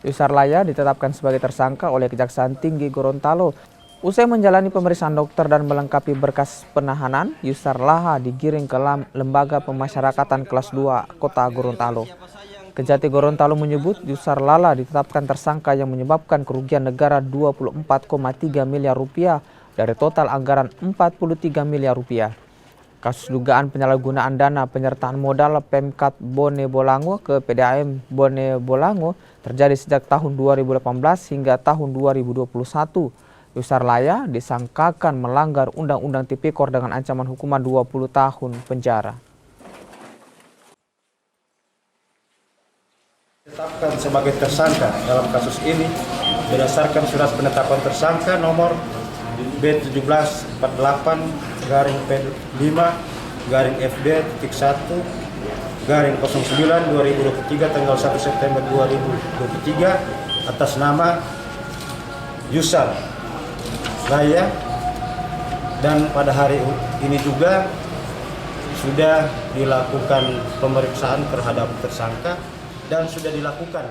Yusar Laya ditetapkan sebagai tersangka oleh Kejaksaan Tinggi Gorontalo. Usai menjalani pemeriksaan dokter dan melengkapi berkas penahanan, Yusar Laya digiring ke Lembaga Pemasyarakatan Kelas 2 Kota Gorontalo. Kejati Gorontalo menyebut Yusar Lala ditetapkan tersangka yang menyebabkan kerugian negara 24,3 miliar rupiah dari total anggaran 43 miliar rupiah. Kasus dugaan penyalahgunaan dana penyertaan modal Pemkat Bone Bolango ke PDAM Bone Bolango terjadi sejak tahun 2018 hingga tahun 2021. Yusar Laya disangkakan melanggar Undang-Undang Tipikor dengan ancaman hukuman 20 tahun penjara. Ditetapkan sebagai tersangka dalam kasus ini berdasarkan surat penetapan tersangka nomor B17/8/FB-1/09/2023 tanggal 1 September 2023 atas nama Yusar Laya, dan pada hari ini juga sudah dilakukan pemeriksaan terhadap tersangka dan sudah dilakukan